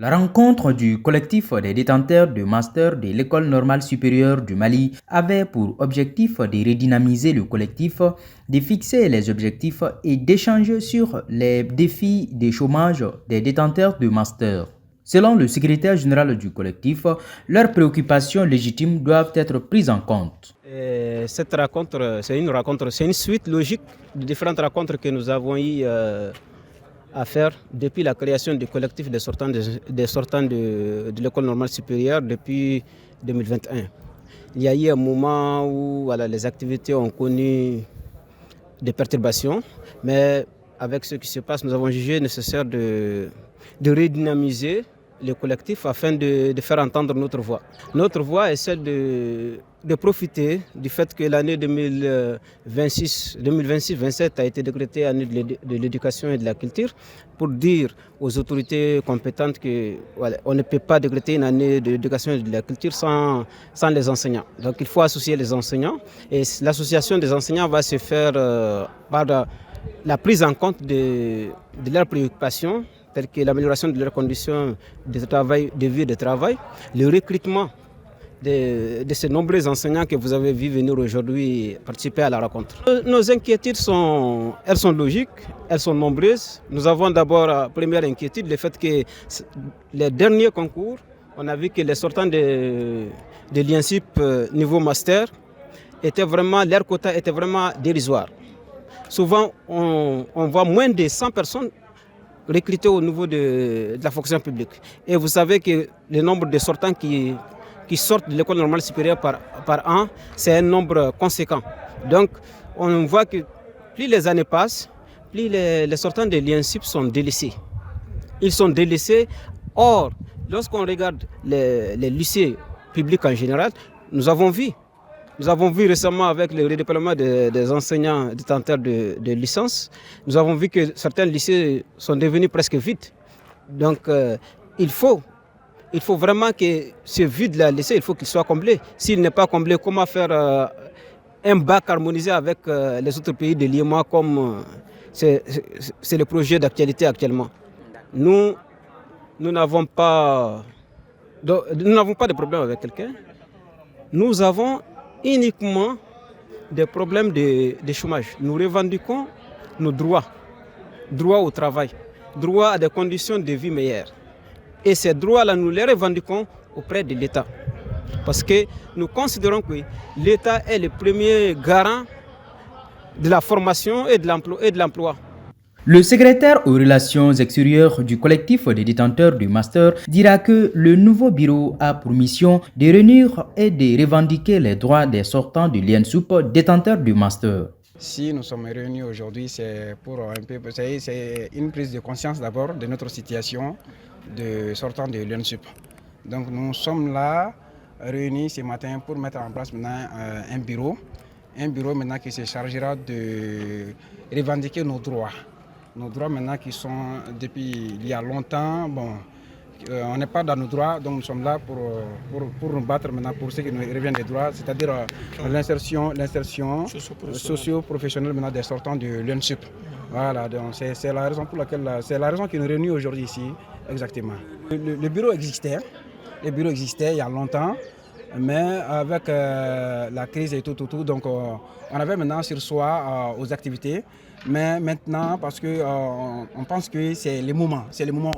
La rencontre du collectif des détenteurs de master de l'École normale supérieure du Mali avait pour objectif de redynamiser le collectif, de fixer les objectifs et d'échanger sur les défis de chômage des détenteurs de master. Selon le secrétaire général du collectif, leurs préoccupations légitimes doivent être prises en compte. Cette rencontre, c'est une suite logique de différentes rencontres que nous avons eues à faire depuis la création du collectif des sortants de l'École normale supérieure depuis 2021. Il y a eu un moment où les activités ont connu des perturbations, mais avec ce qui se passe, nous avons jugé nécessaire de redynamiser le collectif afin de faire entendre notre voix. Notre voix est celle de profiter du fait que l'année 2026-2027 a été décrétée année de l'éducation et de la culture pour dire aux autorités compétentes qu'on ne peut pas décréter une année d'éducation et de la culture sans les enseignants. Donc il faut associer les enseignants et l'association des enseignants va se faire par la prise en compte de leurs préoccupations telles que l'amélioration de leurs conditions de vie et de travail, le recrutement de ces nombreux enseignants que vous avez vu venir aujourd'hui participer à la rencontre. Nos inquiétudes sont logiques, elles sont nombreuses. Nous avons d'abord, première inquiétude, le fait que les derniers concours, on a vu que les sortants de l'INSIP niveau master, leur quota était vraiment dérisoire. Souvent, on voit moins de 100 personnes recrutés au niveau de la fonction publique. Et vous savez que le nombre de sortants qui sortent de l'école normale supérieure par an, c'est un nombre conséquent. Donc, on voit que plus les années passent, plus les sortants de l'INSIP sont délaissés. Ils sont délaissés. Or, lorsqu'on regarde les lycées publics en général, nous avons vu récemment avec le redéploiement des enseignants détenteurs de licence, nous avons vu que certains lycées sont devenus presque vides. Donc il faut vraiment que ce vide-là, lycée, il faut qu'il soit comblé. S'il n'est pas comblé, comment faire un bac harmonisé avec les autres pays de l'IEMA comme c'est le projet d'actualité actuellement. Nous n'avons pas de problème avec quelqu'un. Nous avons uniquement des problèmes de chômage. Nous revendiquons nos droits au travail, droits à des conditions de vie meilleures. Et ces droits-là, nous les revendiquons auprès de l'État. Parce que nous considérons que l'État est le premier garant de la formation et de l'emploi. Le secrétaire aux relations extérieures du collectif des détenteurs du master dira que le nouveau bureau a pour mission de réunir et de revendiquer les droits des sortants de l'INSUP détenteurs du master. Si nous sommes réunis aujourd'hui, c'est pour c'est une prise de conscience d'abord de notre situation de sortants de l'INSUP. Donc nous sommes là réunis ce matin pour mettre en place maintenant un bureau maintenant qui se chargera de revendiquer nos droits. Nos droits maintenant qui sont depuis il y a longtemps, on n'est pas dans nos droits, donc nous sommes là pour nous battre maintenant pour ce qui nous revient des droits, c'est-à-dire l'insertion socio-professionnelle maintenant des sortants de l'INSUP. Voilà, donc c'est la raison pour laquelle, c'est la raison qui nous réunit aujourd'hui ici, exactement. Le bureau existait il y a longtemps, mais avec la crise et tout, donc on avait maintenant sur soi aux activités. Mais maintenant, parce que on pense que c'est le moment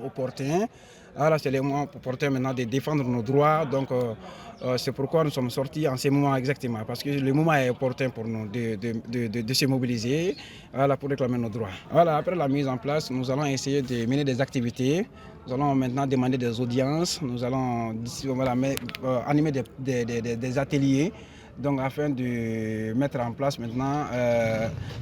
opportun. Alors c'est le moment opportun maintenant de défendre nos droits. Donc c'est pourquoi nous sommes sortis en ce moment exactement, parce que le moment est opportun pour nous de se mobiliser, pour réclamer nos droits. Voilà, après la mise en place, nous allons essayer de mener des activités. Nous allons maintenant demander des audiences. Nous allons animer des ateliers. Donc, afin de mettre en place maintenant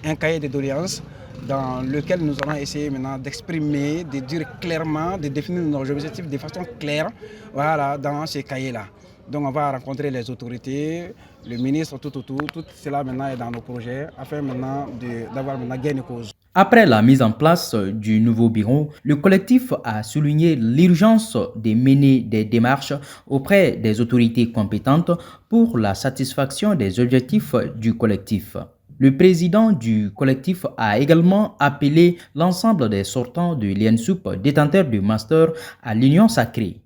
un cahier de doléances dans lequel nous allons essayer maintenant d'exprimer, de dire clairement, de définir nos objectifs de façon claire, dans ce cahier-là. Donc on va rencontrer les autorités, le ministre, tout cela maintenant est dans nos projets, afin maintenant d'avoir gain de cause. Après la mise en place du nouveau bureau, le collectif a souligné l'urgence de mener des démarches auprès des autorités compétentes pour la satisfaction des objectifs du collectif. Le président du collectif a également appelé l'ensemble des sortants de l'INSUP détenteurs de master à l'union sacrée.